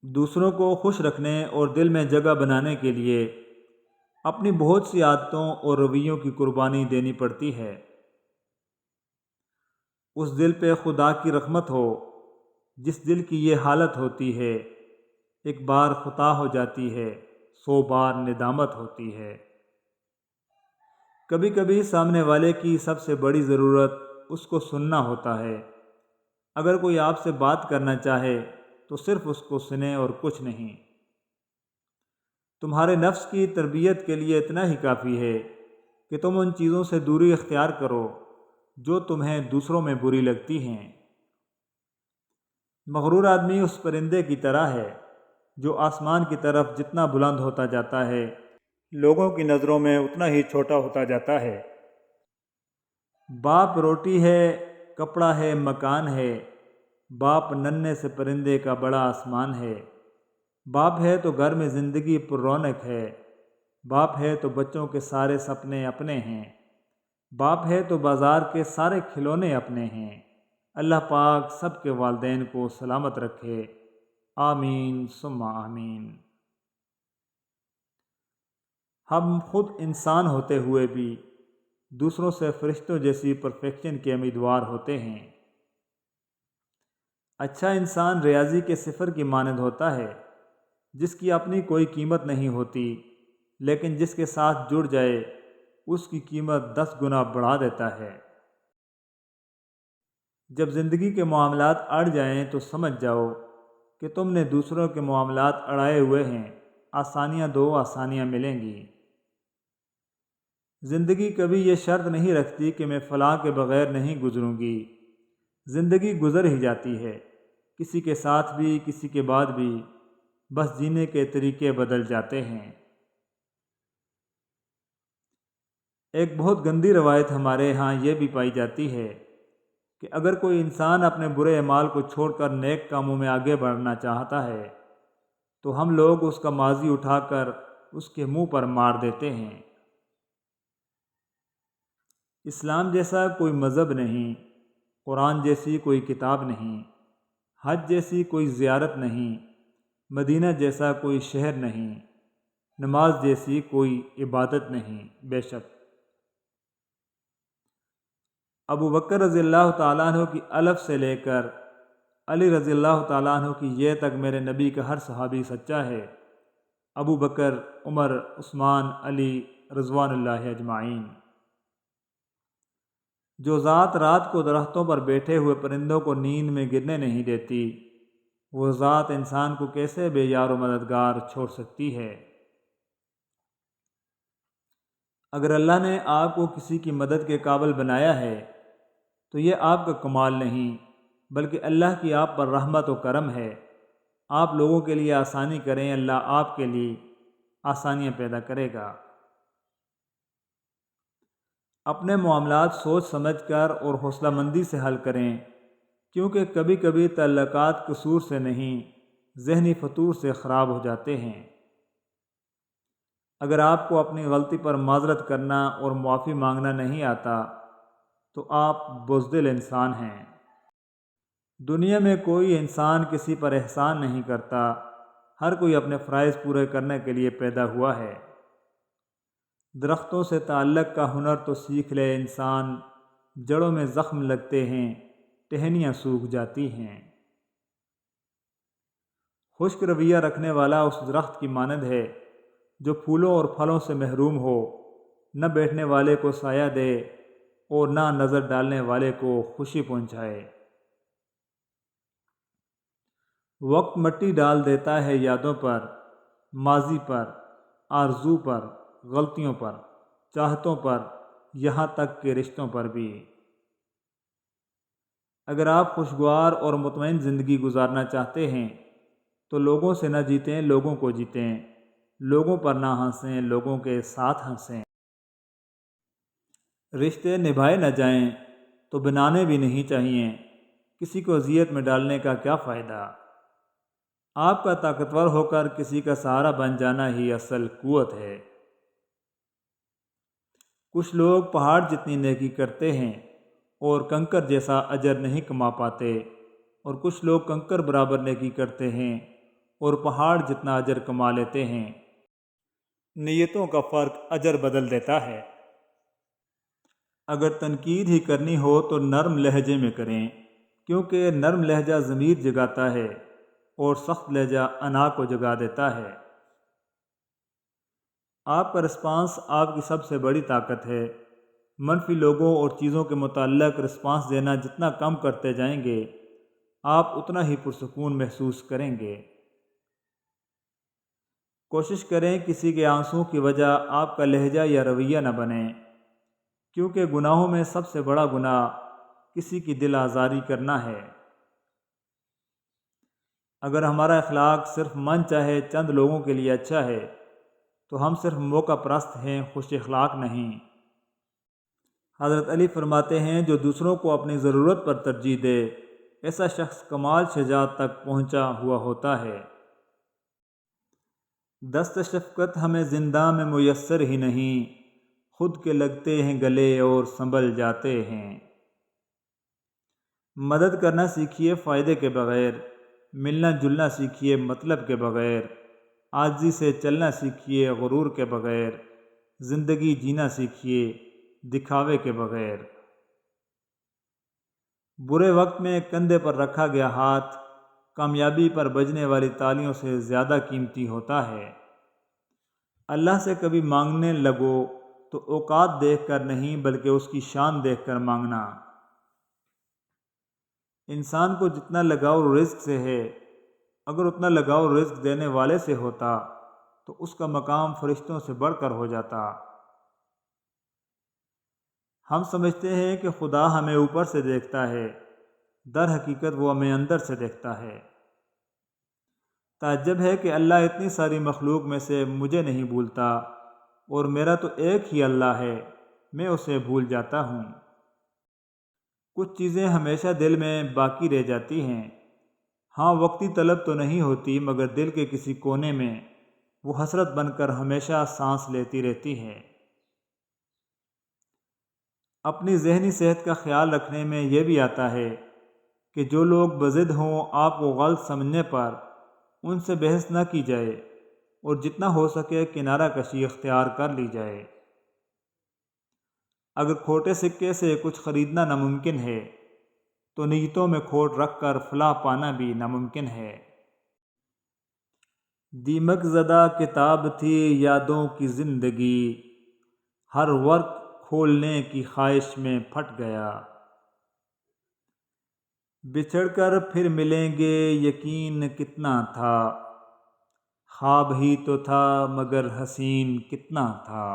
دوسروں کو خوش رکھنے اور دل میں جگہ بنانے کے لیے اپنی بہت سی عادتوں اور رویوں کی قربانی دینی پڑتی ہے۔ اس دل پہ خدا کی رحمت ہو جس دل کی یہ حالت ہوتی ہے، ایک بار خطا ہو جاتی ہے، 100 بار ندامت ہوتی ہے۔ کبھی کبھی سامنے والے کی سب سے بڑی ضرورت اس کو سننا ہوتا ہے۔ اگر کوئی آپ سے بات کرنا چاہے تو صرف اس کو سنیں اور کچھ نہیں۔ تمہارے نفس کی تربیت کے لیے اتنا ہی کافی ہے کہ تم ان چیزوں سے دوری اختیار کرو جو تمہیں دوسروں میں بری لگتی ہیں۔ مغرور آدمی اس پرندے کی طرح ہے جو آسمان کی طرف جتنا بلند ہوتا جاتا ہے، لوگوں کی نظروں میں اتنا ہی چھوٹا ہوتا جاتا ہے۔ باپ روٹی ہے، کپڑا ہے، مکان ہے، باپ ننھے سے پرندے کا بڑا آسمان ہے۔ باپ ہے تو گھر میں زندگی پر رونق ہے، باپ ہے تو بچوں کے سارے سپنے اپنے ہیں، باپ ہے تو بازار کے سارے کھلونے اپنے ہیں۔ اللہ پاک سب کے والدین کو سلامت رکھے، آمین ثم آمین۔ ہم خود انسان ہوتے ہوئے بھی دوسروں سے فرشتوں جیسی پرفیکشن کے امیدوار ہوتے ہیں۔ اچھا انسان ریاضی کے صفر کی مانند ہوتا ہے، جس کی اپنی کوئی قیمت نہیں ہوتی، لیکن جس کے ساتھ جڑ جائے اس کی قیمت 10 گنا بڑھا دیتا ہے۔ جب زندگی کے معاملات اڑ جائیں تو سمجھ جاؤ کہ تم نے دوسروں کے معاملات اڑائے ہوئے ہیں، آسانیاں دو، آسانیاں ملیں گی۔ زندگی کبھی یہ شرط نہیں رکھتی کہ میں فلاں کے بغیر نہیں گزروں گی۔ زندگی گزر ہی جاتی ہے، کسی کے ساتھ بھی، کسی کے بعد بھی، بس جینے کے طریقے بدل جاتے ہیں۔ ایک بہت گندی روایت ہمارے ہاں یہ بھی پائی جاتی ہے کہ اگر کوئی انسان اپنے برے اعمال کو چھوڑ کر نیک کاموں میں آگے بڑھنا چاہتا ہے تو ہم لوگ اس کا ماضی اٹھا کر اس کے منہ پر مار دیتے ہیں۔ اسلام جیسا کوئی مذہب نہیں، قرآن جیسی کوئی کتاب نہیں، حج جیسی کوئی زیارت نہیں، مدینہ جیسا کوئی شہر نہیں، نماز جیسی کوئی عبادت نہیں۔ بے شک ابو بکر رضی اللہ تعالیٰ عنہ کی الف سے لے کر علی رضی اللہ تعالیٰ عنہ کی یہ تک میرے نبی کا ہر صحابی سچا ہے۔ ابو بکر، عمر، عثمان، علی رضوان اللہ اجمعین۔ جو ذات رات کو درختوں پر بیٹھے ہوئے پرندوں کو نیند میں گرنے نہیں دیتی، وہ ذات انسان کو کیسے بے یار و مددگار چھوڑ سکتی ہے؟ اگر اللہ نے آپ کو کسی کی مدد کے قابل بنایا ہے تو یہ آپ کا کمال نہیں، بلکہ اللہ کی آپ پر رحمت و کرم ہے۔ آپ لوگوں کے لیے آسانی کریں، اللہ آپ کے لیے آسانیاں پیدا کرے گا۔ اپنے معاملات سوچ سمجھ کر اور حوصلہ مندی سے حل کریں، کیونکہ کبھی کبھی تعلقات قصور سے نہیں، ذہنی فطور سے خراب ہو جاتے ہیں۔ اگر آپ کو اپنی غلطی پر معذرت کرنا اور معافی مانگنا نہیں آتا تو آپ بزدل انسان ہیں۔ دنیا میں کوئی انسان کسی پر احسان نہیں کرتا، ہر کوئی اپنے فرائض پورے کرنے کے لیے پیدا ہوا ہے۔ درختوں سے تعلق کا ہنر تو سیکھ لے انسان، جڑوں میں زخم لگتے ہیں، ٹہنیاں سوکھ جاتی ہیں۔ خشک رویہ رکھنے والا اس درخت کی مانند ہے جو پھولوں اور پھلوں سے محروم ہو، نہ بیٹھنے والے کو سایہ دے اور نہ نظر ڈالنے والے کو خوشی پہنچائے۔ وقت مٹی ڈال دیتا ہے یادوں پر، ماضی پر، آرزو پر، غلطیوں پر، چاہتوں پر، یہاں تک کہ رشتوں پر بھی۔ اگر آپ خوشگوار اور مطمئن زندگی گزارنا چاہتے ہیں تو لوگوں سے نہ جیتیں، لوگوں کو جیتیں۔ لوگوں پر نہ ہنسیں، لوگوں کے ساتھ ہنسیں۔ رشتے نبھائے نہ جائیں تو بنانے بھی نہیں چاہیے، کسی کو اذیت میں ڈالنے کا کیا فائدہ؟ آپ کا طاقتور ہو کر کسی کا سہارا بن جانا ہی اصل قوت ہے۔ کچھ لوگ پہاڑ جتنی نیکی کرتے ہیں اور کنکر جیسا اجر نہیں کما پاتے، اور کچھ لوگ کنکر برابر نیکی کرتے ہیں اور پہاڑ جتنا اجر کما لیتے ہیں۔ نیتوں کا فرق اجر بدل دیتا ہے۔ اگر تنقید ہی کرنی ہو تو نرم لہجے میں کریں، کیونکہ نرم لہجہ ضمیر جگاتا ہے اور سخت لہجہ انا کو جگا دیتا ہے۔ آپ کا رسپانس آپ کی سب سے بڑی طاقت ہے۔ منفی لوگوں اور چیزوں کے متعلق رسپانس دینا جتنا کم کرتے جائیں گے، آپ اتنا ہی پرسکون محسوس کریں گے۔ کوشش کریں کسی کے آنسوں کی وجہ آپ کا لہجہ یا رویہ نہ بنے، کیونکہ گناہوں میں سب سے بڑا گناہ کسی کی دل آزاری کرنا ہے۔ اگر ہمارا اخلاق صرف من چاہے چند لوگوں کے لیے اچھا ہے تو ہم صرف موقع پرست ہیں، خوش اخلاق نہیں۔ حضرت علی فرماتے ہیں، جو دوسروں کو اپنی ضرورت پر ترجیح دے، ایسا شخص کمال شجاعت تک پہنچا ہوا ہوتا ہے۔ دست شفقت ہمیں زندہ میں میسر ہی نہیں، خود کے لگتے ہیں گلے اور سنبھل جاتے ہیں۔ مدد کرنا سیکھیے فائدے کے بغیر، ملنا جلنا سیکھیے مطلب کے بغیر، عاجزی سے چلنا سیکھیے غرور کے بغیر، زندگی جینا سیکھیے دکھاوے کے بغیر۔ برے وقت میں کندھے پر رکھا گیا ہاتھ کامیابی پر بجنے والی تالیوں سے زیادہ قیمتی ہوتا ہے۔ اللہ سے کبھی مانگنے لگو تو اوقات دیکھ کر نہیں بلکہ اس کی شان دیکھ کر مانگنا۔ انسان کو جتنا لگاؤ رزق سے ہے، اگر اتنا لگاؤ رزق دینے والے سے ہوتا تو اس کا مقام فرشتوں سے بڑھ کر ہو جاتا۔ ہم سمجھتے ہیں کہ خدا ہمیں اوپر سے دیکھتا ہے، در حقیقت وہ ہمیں اندر سے دیکھتا ہے۔ تعجب ہے کہ اللہ اتنی ساری مخلوق میں سے مجھے نہیں بھولتا، اور میرا تو ایک ہی اللہ ہے، میں اسے بھول جاتا ہوں۔ کچھ چیزیں ہمیشہ دل میں باقی رہ جاتی ہیں، ہاں وقتی طلب تو نہیں ہوتی، مگر دل کے کسی کونے میں وہ حسرت بن کر ہمیشہ سانس لیتی رہتی ہے۔ اپنی ذہنی صحت کا خیال رکھنے میں یہ بھی آتا ہے کہ جو لوگ بضد ہوں آپ کو غلط سمجھنے پر ان سے بحث نہ کی جائے، اور جتنا ہو سکے کنارہ کشی اختیار کر لی جائے۔ اگر کھوٹے سکے سے کچھ خریدنا ناممکن ہے تو نیتوں میں کھوٹ رکھ کر فلاح پانا بھی ناممکن ہے۔ دیمک زدہ کتاب تھی یادوں کی زندگی، ہر ورق کھولنے کی خواہش میں پھٹ گیا۔ بچھڑ کر پھر ملیں گے یقین کتنا تھا، خواب ہی تو تھا مگر حسین کتنا تھا۔